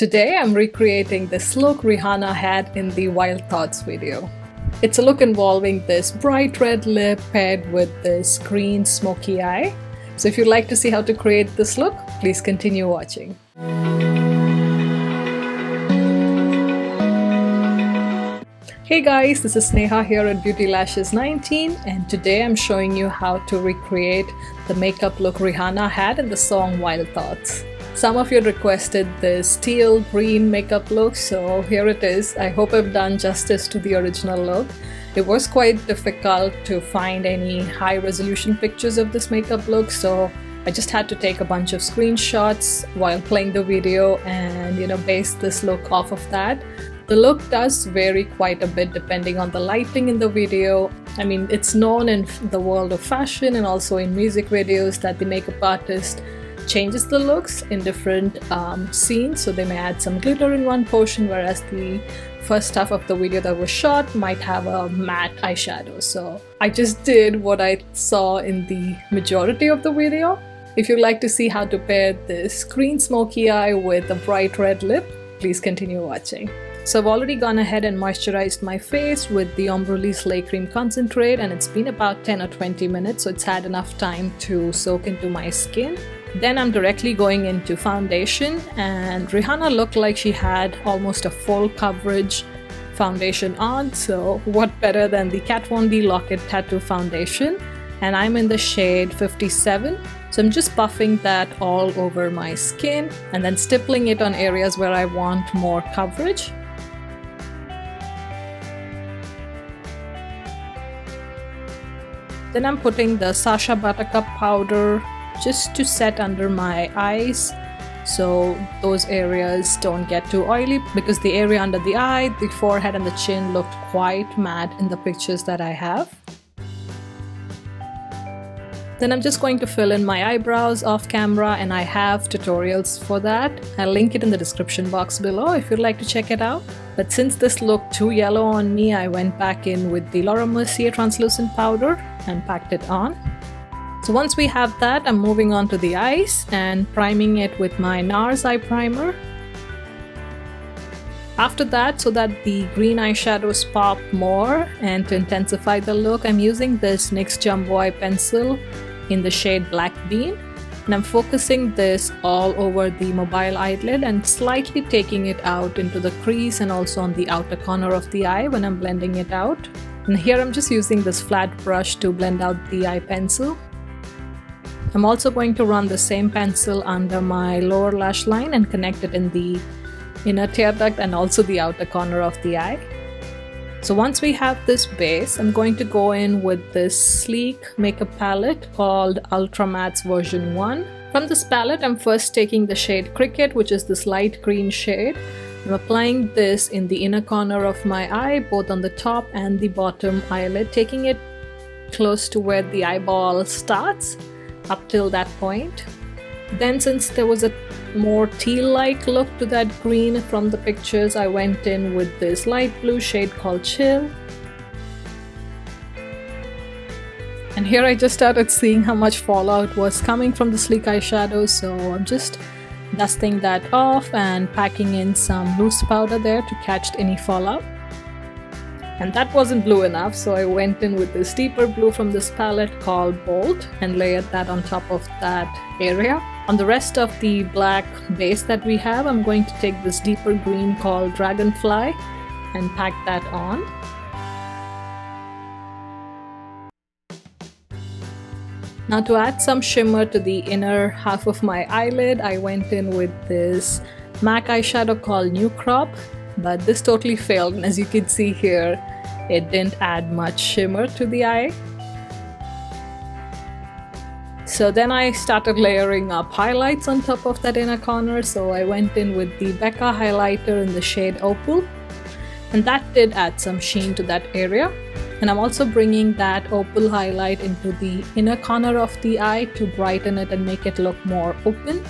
Today I'm recreating this look Rihanna had in the Wild Thoughts video. It's a look involving this bright red lip paired with this green smoky eye. So if you'd like to see how to create this look, please continue watching. Hey guys, this is Sneha here at Beautylashes19 and today I'm showing you how to recreate the makeup look Rihanna had in the song Wild Thoughts. Some of you requested this teal green makeup look, so here it is. I hope I've done justice to the original look. It was quite difficult to find any high resolution pictures of this makeup look, so I just had to take a bunch of screenshots while playing the video and base this look off of that. The look does vary quite a bit depending on the lighting in the video. I mean, it's known in the world of fashion and also in music videos that the makeup artist changes the looks in different scenes. So they may add some glitter in one portion, whereas the first half of the video that was shot might have a matte eyeshadow. So I just did what I saw in the majority of the video. If you'd like to see how to pair this green smoky eye with a bright red lip, please continue watching. So I've already gone ahead and moisturized my face with the Ombre Slay Cream Concentrate, and it's been about 10 or 20 minutes, so it's had enough time to soak into my skin. Then I'm directly going into foundation, and Rihanna looked like she had almost a full coverage foundation on, so what better than the Kat Von D Lock-It Tattoo foundation, and I'm in the shade 57. So I'm just buffing that all over my skin and then stippling it on areas where I want more coverage. Then I'm putting the Sacha Buttercup powder just to set under my eyes so those areas don't get too oily, because the area under the eye, the forehead and the chin looked quite matte in the pictures that I have. Then I'm just going to fill in my eyebrows off camera, and I have tutorials for that. I'll link it in the description box below if you'd like to check it out. But since this looked too yellow on me, I went back in with the Laura Mercier translucent powder and packed it on. So once we have that, I'm moving on to the eyes and priming it with my NARS eye primer. After that, so that the green eyeshadows pop more and to intensify the look, I'm using this NYX Jumbo Eye Pencil in the shade Black Bean. And I'm focusing this all over the mobile eyelid and slightly taking it out into the crease and also on the outer corner of the eye when I'm blending it out. And here I'm just using this flat brush to blend out the eye pencil. I'm also going to run the same pencil under my lower lash line and connect it in the inner tear duct and also the outer corner of the eye. So once we have this base, I'm going to go in with this sleek makeup palette called Ultra Matte's version 1. From this palette, I'm first taking the shade Cricket, which is this light green shade. I'm applying this in the inner corner of my eye, both on the top and the bottom eyelid, taking it close to where the eyeball starts, up till that point. Then, since there was a more teal-like look to that green from the pictures, I went in with this light blue shade called Chill. And here I just started seeing how much fallout was coming from the sleek eyeshadow, so I'm just dusting that off and packing in some loose powder there to catch any fallout. And that wasn't blue enough, so I went in with this deeper blue from this palette called Bold and layered that on top of that area. On the rest of the black base that we have, I'm going to take this deeper green called Dragonfly and pack that on. Now to add some shimmer to the inner half of my eyelid, I went in with this MAC eyeshadow called New Crop, but this totally failed, and as you can see here, it didn't add much shimmer to the eye. So then I started layering up highlights on top of that inner corner, so I went in with the Becca highlighter in the shade Opal, and that did add some sheen to that area. And I'm also bringing that opal highlight into the inner corner of the eye to brighten it and make it look more open.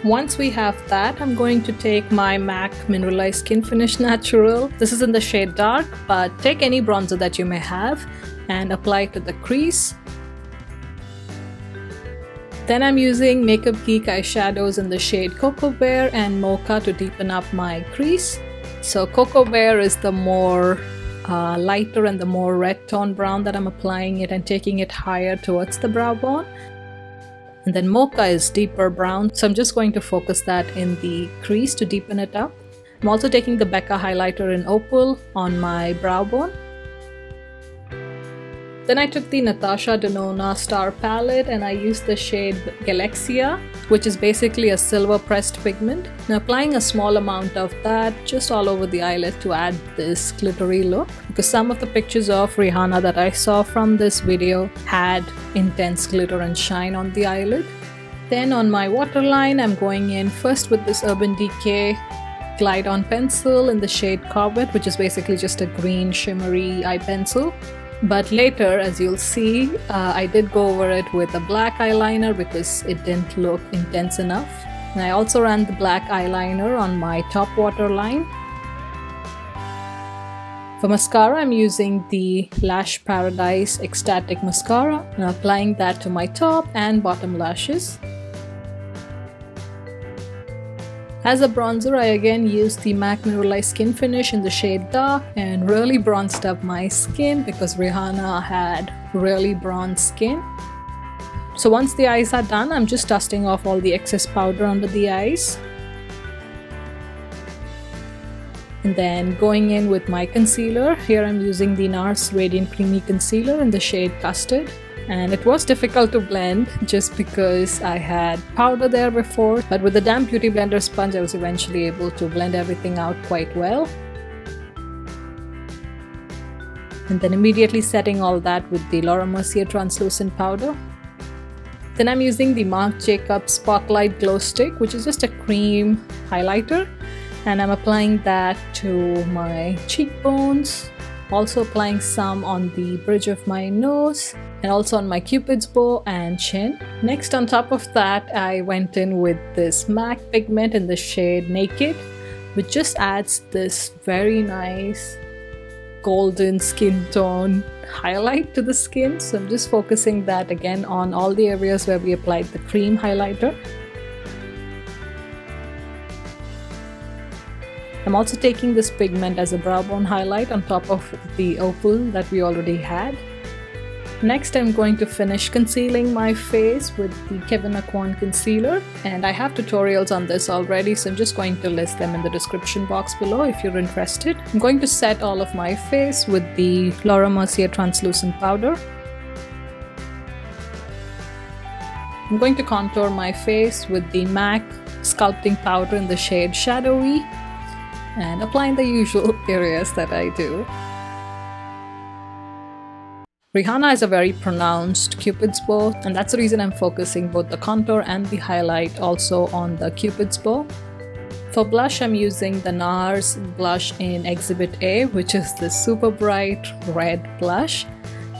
Once we have that, I'm going to take my MAC Mineralized Skin Finish Natural. This is in the shade Dark, but take any bronzer that you may have and apply it to the crease. Then I'm using Makeup Geek eyeshadows in the shade Cocoa Bear and Mocha to deepen up my crease. So Cocoa Bear is the more lighter and the more red tone brown that I'm applying it and taking it higher towards the brow bone. And then Mocha is deeper brown, so I'm just going to focus that in the crease to deepen it up. I'm also taking the Becca highlighter in Opal on my brow bone. Then I took the Natasha Denona Star palette and I used the shade Galaxia, which is basically a silver pressed pigment. Now applying a small amount of that just all over the eyelid to add this glittery look, because some of the pictures of Rihanna that I saw from this video had intense glitter and shine on the eyelid. Then on my waterline, I'm going in first with this Urban Decay Glide On pencil in the shade Covet, which is basically just a green shimmery eye pencil. But later, as you'll see, I did go over it with a black eyeliner because it didn't look intense enough. And I also ran the black eyeliner on my top waterline. For mascara, I'm using the Lash Paradise Ecstatic Mascara and applying that to my top and bottom lashes. As a bronzer, I again used the MAC Mineralized Skin Finish in the shade Dark and really bronzed up my skin because Rihanna had really bronze skin. So once the eyes are done, I'm just dusting off all the excess powder under the eyes. And then going in with my concealer. Here I'm using the NARS Radiant Creamy Concealer in the shade Custard. And it was difficult to blend just because I had powder there before, but with the damp beauty blender sponge I was eventually able to blend everything out quite well. And then immediately setting all that with the Laura Mercier translucent powder. Then I'm using the Marc Jacobs Spotlight Glow Stick, which is just a cream highlighter, and I'm applying that to my cheekbones. Also applying some on the bridge of my nose and also on my cupid's bow and chin. Next, on top of that, I went in with this MAC pigment in the shade Naked, which just adds this very nice golden skin tone highlight to the skin. So I'm just focusing that again on all the areas where we applied the cream highlighter. I'm also taking this pigment as a brow bone highlight on top of the opal that we already had. Next, I'm going to finish concealing my face with the Kevyn Aucoin concealer, and I have tutorials on this already, so I'm just going to list them in the description box below if you're interested. I'm going to set all of my face with the Laura Mercier translucent powder. I'm going to contour my face with the MAC sculpting powder in the shade Shadowy, and applying the usual areas that I do. Rihanna has a very pronounced cupid's bow, and that's the reason I'm focusing both the contour and the highlight also on the cupid's bow. For blush, I'm using the NARS blush in Exhibit A, which is this super bright red blush.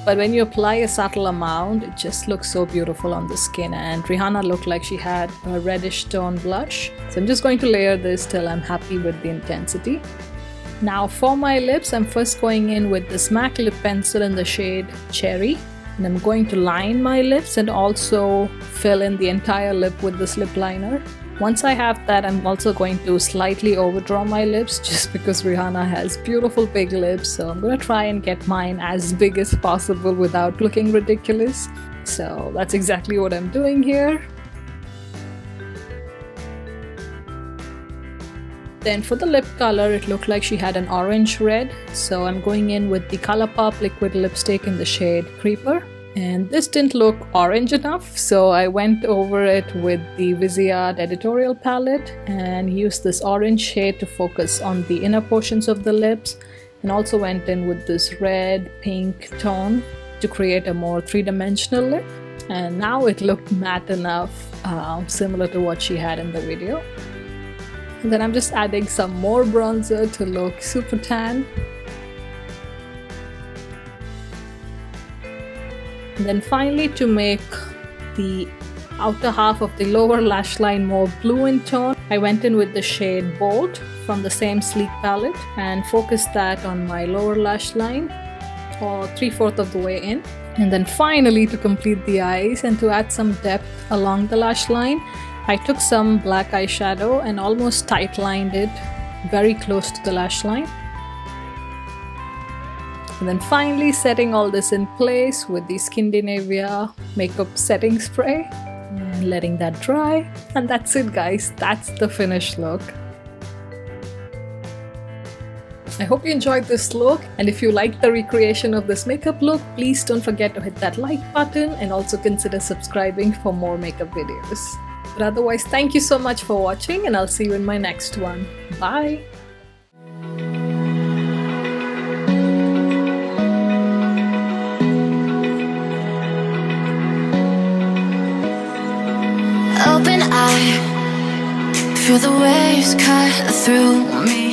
But when you apply a subtle amount, it just looks so beautiful on the skin, and Rihanna looked like she had a reddish tone blush. So I'm just going to layer this till I'm happy with the intensity. Now for my lips, I'm first going in with this MAC lip pencil in the shade Cherry. And I'm going to line my lips and also fill in the entire lip with this lip liner. Once I have that, I'm also going to slightly overdraw my lips just because Rihanna has beautiful big lips. So I'm going to try and get mine as big as possible without looking ridiculous. So that's exactly what I'm doing here. Then for the lip color, it looked like she had an orange red. So I'm going in with the ColourPop liquid lipstick in the shade Creeper. And this didn't look orange enough, so I went over it with the Viseart editorial palette and used this orange shade to focus on the inner portions of the lips, and also went in with this red pink tone to create a more three-dimensional lip. And now it looked matte enough, similar to what she had in the video. And then I'm just adding some more bronzer to look super tan. And then finally, to make the outer half of the lower lash line more blue in tone, I went in with the shade Bold from the same Sleek palette and focused that on my lower lash line, or 3/4 of the way in. And then finally, to complete the eyes and to add some depth along the lash line, I took some black eyeshadow and almost tight lined it very close to the lash line. And then finally setting all this in place with the Skindinavia makeup setting spray and letting that dry. And that's it guys, that's the finished look. I hope you enjoyed this look, and if you liked the recreation of this makeup look, please don't forget to hit that like button and also consider subscribing for more makeup videos. But otherwise, thank you so much for watching, and I'll see you in my next one. Bye! Open eye, feel the waves cut through me.